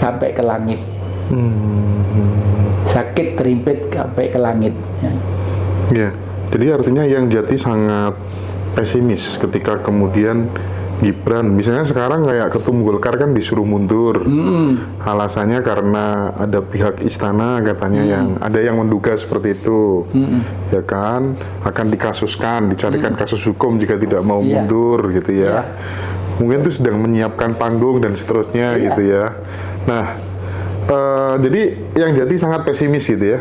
sampai ke langit. Sakit terimpit sampai ke langit. Ya, jadi artinya yang Jati sangat pesimis ketika kemudian Gibran, misalnya sekarang kayak Ketum Golkar kan disuruh mundur, alasannya karena ada pihak istana katanya yang ada yang menduga seperti itu, ya kan, akan dikasuskan, dicarikan kasus hukum jika tidak mau mundur gitu ya. Mungkin itu sedang menyiapkan panggung dan seterusnya gitu ya. Nah, jadi yang Jati sangat pesimis gitu ya.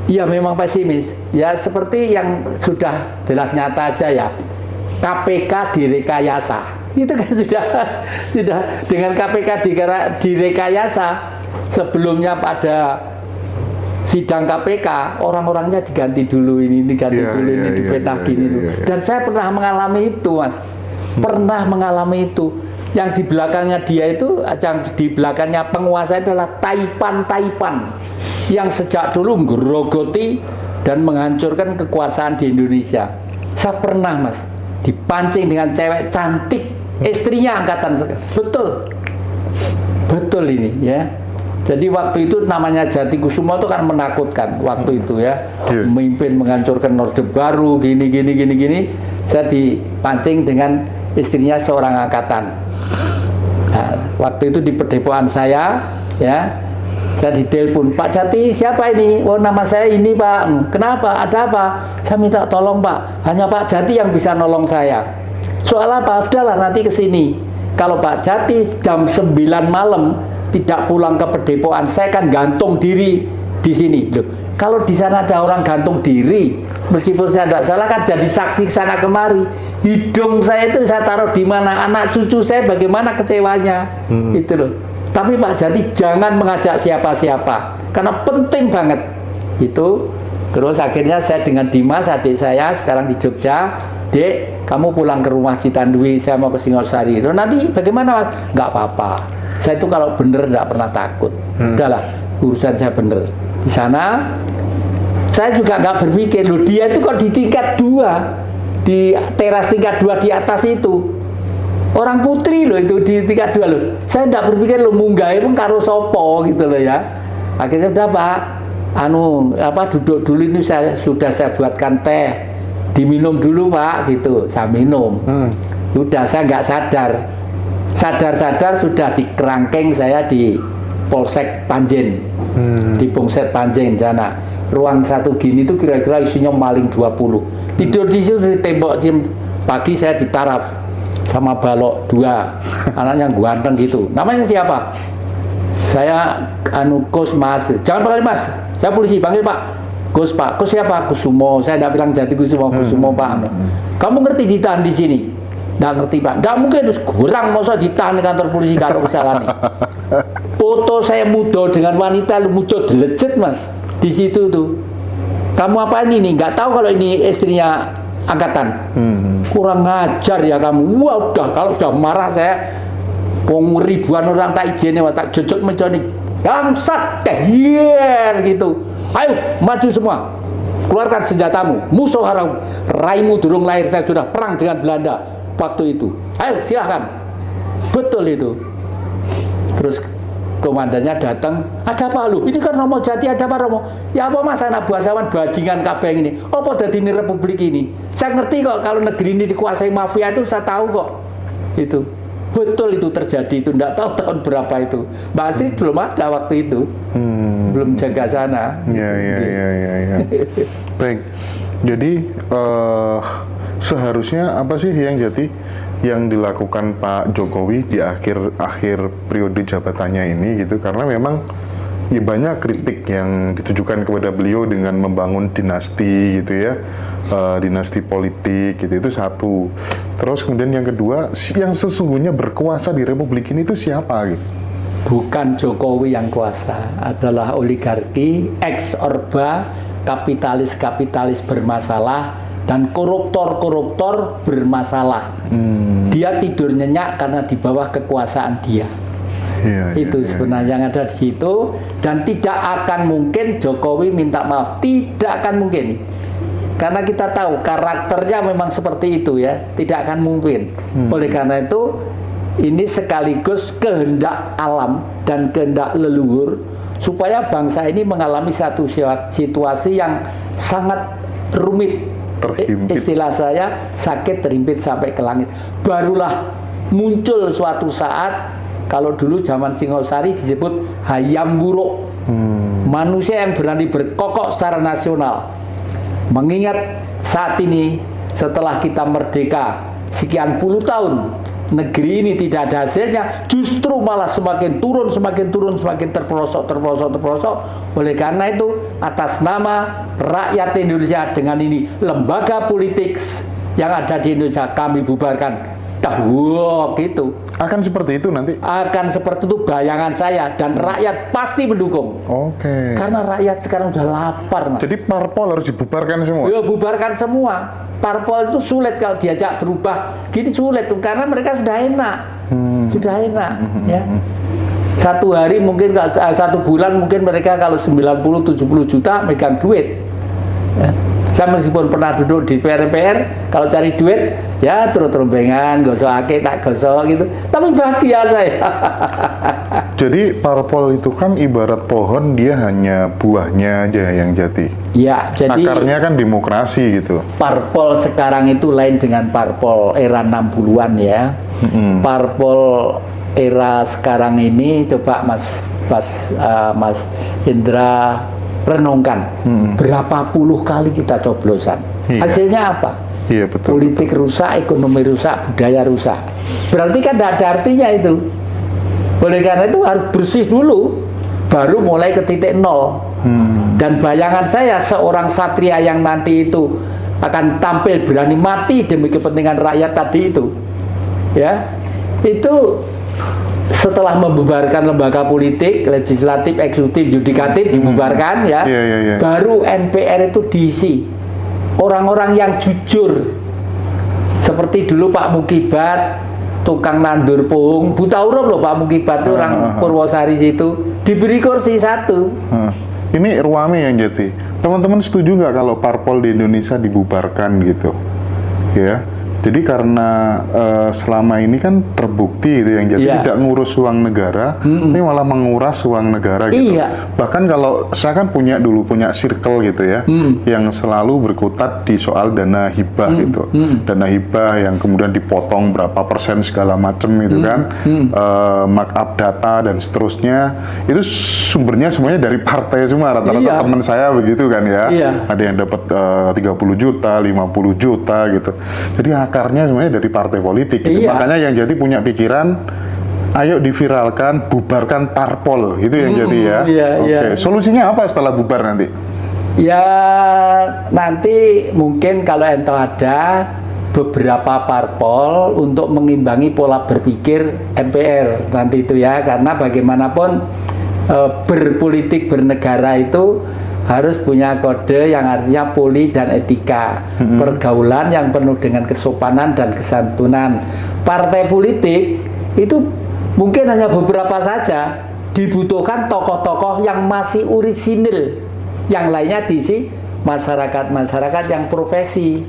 Iya, memang pesimis. Ya seperti yang sudah jelas nyata aja ya. KPK direkayasa. Itu kan sudah dengan KPK direkayasa. Sebelumnya pada sidang KPK orang-orangnya diganti dulu, ini diganti dulu, ini difitnah gini. Dan saya pernah mengalami itu, Mas. Pernah mengalami itu. Yang di belakangnya dia itu, yang di belakangnya penguasa adalah Taipan yang sejak dulu menggerogoti dan menghancurkan kekuasaan di Indonesia. Saya pernah, Mas, dipancing dengan cewek cantik, istrinya angkatan betul ini ya. Jadi waktu itu namanya Jati Kusumo itu kan menakutkan waktu itu ya, memimpin menghancurkan Orde Baru gini. Saya dipancing dengan istrinya seorang angkatan. Nah, waktu itu di perdepoan saya ya, saya ditelepon, Pak Jati, siapa ini? Oh, nama saya ini, Pak. Kenapa? Ada apa? Saya minta tolong, Pak. Hanya Pak Jati yang bisa nolong saya. Soal apa? Sudahlah, nanti ke sini. Kalau Pak Jati jam 9 malam tidak pulang ke perdepoan, saya kan gantung diri di sini. Loh, kalau di sana ada orang gantung diri, meskipun saya tidak salah kan jadi saksi sana kemari. Hidung saya itu saya taruh di mana? Anak cucu saya bagaimana kecewanya? Itu loh. Tapi Pak Jati jangan mengajak siapa-siapa, karena penting banget itu. Terus akhirnya saya dengan Dimas, adik saya sekarang di Jogja, Dek, kamu pulang ke rumah Citandui, saya mau ke Singosari. Loh, nanti bagaimana, Mas? Nggak apa-apa. Saya itu kalau bener nggak pernah takut. Udahlah, urusan saya bener. Di sana, saya juga nggak berpikir, loh dia itu kok di tingkat 2, di teras tingkat 2 di atas itu. Orang putri loh itu di tingkat 2 loh. Saya tidak berpikir lo munggah emang karo sopo gitu loh ya. Akhirnya udah Pak, duduk dulu ini sudah saya buatkan teh, diminum dulu Pak gitu. Saya minum. Udah saya nggak sadar sudah di kerangkeng saya di Polsek Panjen, di Polsek Panjen sana. Ruang satu gini itu kira-kira isinya maling 20. Tidur di situ di tembok pagi saya ditaraf sama balok 2 anaknya ganteng gitu. Namanya siapa? Saya Kus Mas. Jangan panggil Mas, saya polisi, panggil Pak. Kus Pak. Kus siapa? Kusumo. Saya tidak bilang Jati Kusumo, Kusumo Pak. Kamu ngerti ditahan di sini? Nggak ngerti Pak. Nggak mungkin terus kurang masa ditahan di kantor polisi kalau kesalahan. Foto saya muda dengan wanita, muda delejet Mas. Di situ tuh. Kamu apa ini nih? Nggak tahu kalau ini istrinya angkatan. Kurang ngajar ya kamu. Wah udah, kalau sudah marah saya ribuan orang tak izin, tak jojok menconi bangsat gitu. Ayo maju semua, keluarkan senjatamu, musuh haram. Raimu durung lahir saya sudah perang dengan Belanda waktu itu. Ayo silahkan. Betul itu. Terus komandannya datang, ada apa lu? Ini kan Romo Jati, ada apa Romo? Ya apa mas, anak buah sawan bajingan kabeh ini. Apa dadi ini republik ini? Saya ngerti kok kalau negeri ini dikuasai mafia itu, saya tahu kok. Itu betul itu terjadi, itu enggak tahu tahun berapa itu. Mbak Astrid belum ada waktu itu. Belum jaga sana. Ya. Baik. Jadi seharusnya apa sih yang dilakukan Pak Jokowi di akhir periode jabatannya ini gitu, karena memang ya banyak kritik yang ditujukan kepada beliau dengan membangun dinasti gitu ya, dinasti politik gitu, itu satu. Terus kemudian yang kedua, yang sesungguhnya berkuasa di Republik ini itu siapa gitu? Bukan Jokowi yang kuasa, adalah oligarki, ex-orba, kapitalis bermasalah, dan koruptor bermasalah. Dia tidur nyenyak karena di bawah kekuasaan dia. Itu sebenarnya yang ada di situ, dan tidak akan mungkin Jokowi minta maaf, tidak akan mungkin. Karena kita tahu karakternya memang seperti itu ya, tidak akan mungkin. Oleh karena itu ini sekaligus kehendak alam dan kehendak leluhur supaya bangsa ini mengalami satu situasi yang sangat rumit. Istilah saya sakit terhimpit sampai ke langit. Barulah muncul suatu saat, kalau dulu zaman Singosari disebut hayam buruk, manusia yang berani berkokok secara nasional. Mengingat saat ini setelah kita merdeka sekian puluh tahun, negeri ini tidak ada hasilnya, justru malah semakin turun, semakin terperosok. Oleh karena itu, atas nama rakyat Indonesia dengan ini lembaga politik yang ada di Indonesia kami bubarkan. Wah, gitu. Akan seperti itu nanti? Akan seperti itu bayangan saya, dan rakyat pasti mendukung. Oke. Karena rakyat sekarang udah lapar, Mas. Jadi parpol harus dibubarkan semua? Ya, bubarkan semua. Parpol itu sulit kalau diajak berubah. Gini sulit tuh, karena mereka sudah enak. Sudah enak, ya. Satu hari mungkin, satu bulan mungkin mereka kalau 90-70 juta megang duit. Ya. Saya meskipun pernah duduk di PR, kalau cari duit, ya terus-terumbengan, gosok ake, tak gosok gitu. Tapi bahagia saya. Jadi parpol itu kan ibarat pohon, dia hanya buahnya aja yang jati. Ya, jadi akarnya kan demokrasi gitu. Parpol sekarang itu lain dengan parpol era 60-an ya. Parpol era sekarang ini, coba Mas Indra renungkan, berapa puluh kali kita coblosan. Iya. Hasilnya apa? Iya, betul. Politik rusak, ekonomi rusak, budaya rusak. Berarti kan tidak ada artinya itu. Oleh karena itu harus bersih dulu, baru mulai ke titik nol. Dan bayangan saya, seorang satria yang nanti itu akan tampil berani mati demi kepentingan rakyat tadi itu, ya, itu setelah membubarkan lembaga politik, legislatif, eksekutif, yudikatif dibubarkan, ya, baru MPR itu diisi orang-orang yang jujur, seperti dulu Pak Mukibat, tukang nandur pohon, buta huruf loh Pak Mukibat itu, orang Purwosari situ, diberi kursi satu. Ini Ruame yang jati. Teman-teman setuju nggak kalau parpol di Indonesia dibubarkan gitu? Ya. Jadi karena selama ini kan terbukti itu yang jadi tidak ngurus uang negara, ini malah menguras uang negara gitu. Bahkan kalau saya kan punya circle gitu ya, yang selalu berkutat di soal dana hibah gitu, dana hibah yang kemudian dipotong berapa persen segala macam itu kan, markup data dan seterusnya, itu sumbernya semuanya dari partai semua, rata-rata teman saya begitu kan ya, ada yang dapat 30 juta, 50 juta gitu. Jadi akarnya sebenarnya dari partai politik gitu. Makanya yang jadi punya pikiran, ayo diviralkan, bubarkan parpol gitu yang jadi ya. Oke. Solusinya apa setelah bubar nanti? Ya nanti mungkin kalau ento ada beberapa parpol untuk mengimbangi pola berpikir MPR nanti itu ya, karena bagaimanapun berpolitik bernegara itu harus punya kode yang artinya poli dan etika, pergaulan yang penuh dengan kesopanan dan kesantunan. Partai politik itu mungkin hanya beberapa saja, dibutuhkan tokoh-tokoh yang masih orisinil, yang lainnya diisi masyarakat yang profesi,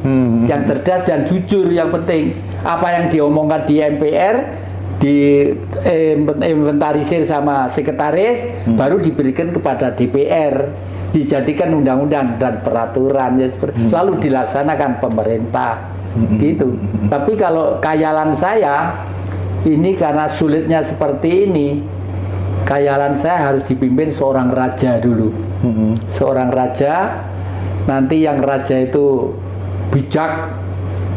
yang cerdas dan jujur. Yang penting apa yang diomongkan di MPR diinventarisir sama sekretaris, baru diberikan kepada DPR, dijadikan undang-undang dan peraturan ya, lalu dilaksanakan pemerintah gitu. Tapi kalau khayalan saya ini, karena sulitnya seperti ini, khayalan saya harus dipimpin seorang raja dulu. Seorang raja, nanti yang raja itu bijak,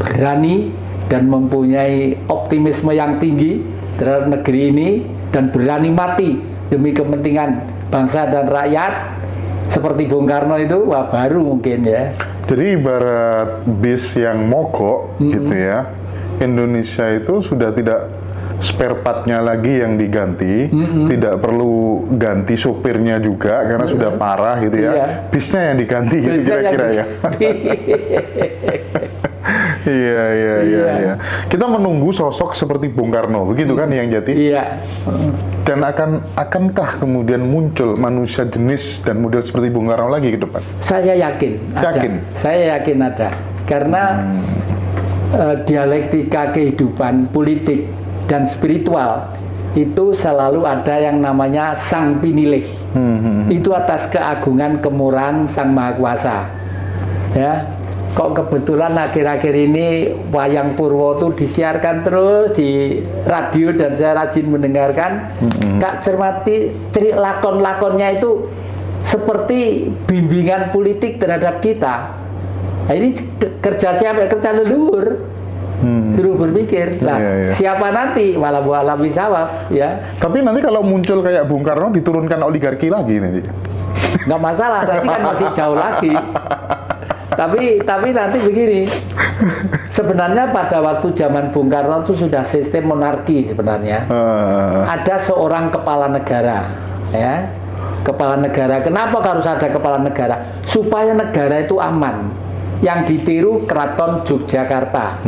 berani, dan mempunyai optimisme yang tinggi terhadap negeri ini, dan berani mati demi kepentingan bangsa dan rakyat, seperti Bung Karno itu, wah baru mungkin ya. Jadi ibarat bis yang mogok gitu ya, Indonesia itu sudah tidak spare partnya lagi yang diganti, tidak perlu ganti sopirnya juga karena sudah parah gitu ya, bisnya yang diganti gitu kira-kira ya. Iya. Kita menunggu sosok seperti Bung Karno, begitu kan yang jati? Iya. Dan akankah kemudian muncul manusia jenis dan model seperti Bung Karno lagi ke depan? Saya yakin ada. Saya yakin ada. Karena dialektika kehidupan politik dan spiritual itu selalu ada yang namanya Sang Pinilih. Itu atas keagungan kemurahan Sang Maha Kuasa. Ya, kok kebetulan akhir-akhir ini wayang Purwo itu disiarkan terus di radio dan saya rajin mendengarkan. Kak cermati lakon-lakonnya itu seperti bimbingan politik terhadap kita. Nah, ini kerja siapa? Kerja leluhur. Suruh berpikir. Nah, siapa nanti malah buat alam bisawab, ya. Tapi nanti kalau muncul kayak Bung Karno diturunkan oligarki lagi nanti. Nggak masalah, nanti kan masih jauh lagi. Tapi nanti begini. Sebenarnya pada waktu zaman Bung Karno itu sudah sistem monarki sebenarnya. Ada seorang kepala negara, ya. Kepala negara. Kenapa harus ada kepala negara? Supaya negara itu aman. Yang ditiru Keraton Yogyakarta.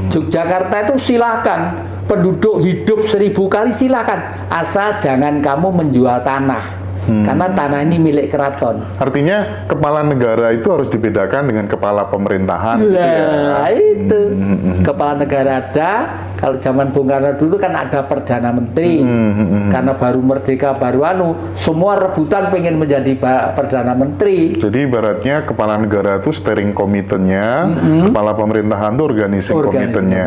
Yogyakarta itu silahkan penduduk hidup 1000 kali silahkan, asal jangan kamu menjual tanah. Karena tanah ini milik keraton. Artinya kepala negara itu harus dibedakan dengan kepala pemerintahan. Nah, itu kepala negara ada. Kalau zaman Bung Karno dulu kan ada perdana menteri. Karena baru merdeka, baru semua rebutan pengen menjadi perdana menteri. Jadi ibaratnya kepala negara itu steering komitennya, kepala pemerintahan itu organisasi komitennya.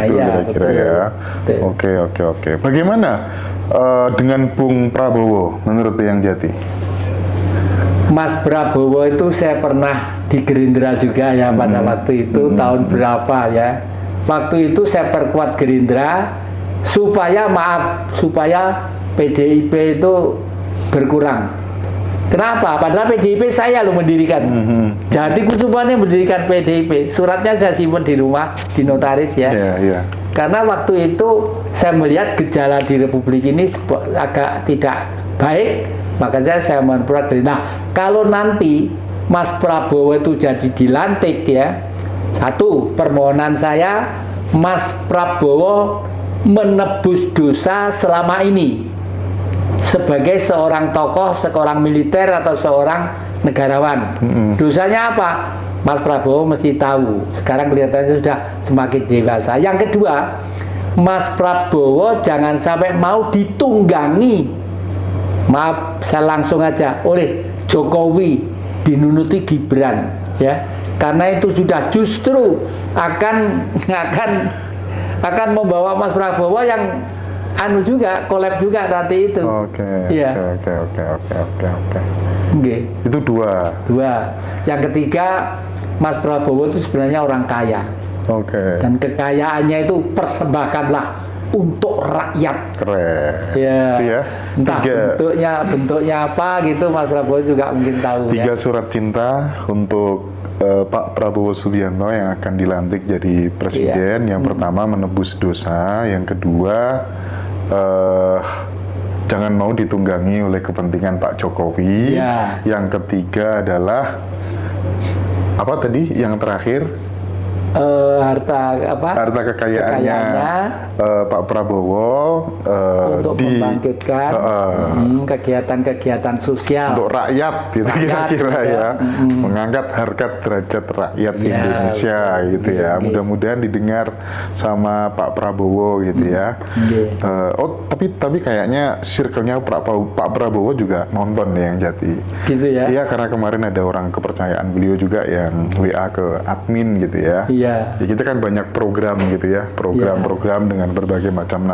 Itu ya, kira-kira ya. Oke. Bagaimana dengan Bung Prabowo menurut Yang Jati? Mas Prabowo itu saya pernah di Gerindra juga ya pada waktu itu tahun berapa ya. Waktu itu saya perkuat Gerindra supaya PDIP itu berkurang. Kenapa? Padahal PDIP saya loh mendirikan. Jadi Kusumanya mendirikan PDIP. Suratnya saya simpan di rumah di notaris ya. Karena waktu itu saya melihat gejala di Republik ini agak tidak baik, makanya saya memperkuat. Nah, kalau nanti Mas Prabowo itu jadi dilantik ya, satu permohonan saya, Mas Prabowo menebus dosa selama ini sebagai seorang tokoh, seorang militer atau seorang negarawan. Dosanya apa? Mas Prabowo mesti tahu. Sekarang kelihatannya sudah semakin dewasa. Yang kedua, Mas Prabowo jangan sampai mau ditunggangi. Maaf, saya langsung aja oleh Jokowi dinunuti Gibran, ya. Karena itu sudah justru akan membawa Mas Prabowo yang juga kolab juga nanti itu. Oke. Itu dua. Yang ketiga, Mas Prabowo itu sebenarnya orang kaya. Dan kekayaannya itu persembahkanlah untuk rakyat. Keren. Ya. Entah bentuknya apa gitu, Mas Prabowo juga mungkin tahu. 3 surat cinta untuk Pak Prabowo Subianto yang akan dilantik jadi presiden. Yang pertama menebus dosa, yang kedua jangan mau ditunggangi oleh kepentingan Pak Jokowi. Yang ketiga adalah apa tadi? Yang terakhir harta kekayaannya Pak Prabowo untuk membangkitkan kegiatan-kegiatan sosial untuk rakyat gitu kira-kira ya, mengangkat harkat derajat rakyat Indonesia gitu ya. Mudah-mudahan didengar sama Pak Prabowo gitu ya. Tapi kayaknya circle-nya Pak Prabowo juga nonton nih Yang Jati gitu ya. Iya, karena kemarin ada orang kepercayaan beliau juga yang WA ke admin gitu ya. Ya kita kan banyak program gitu ya, program-program dengan berbagai macam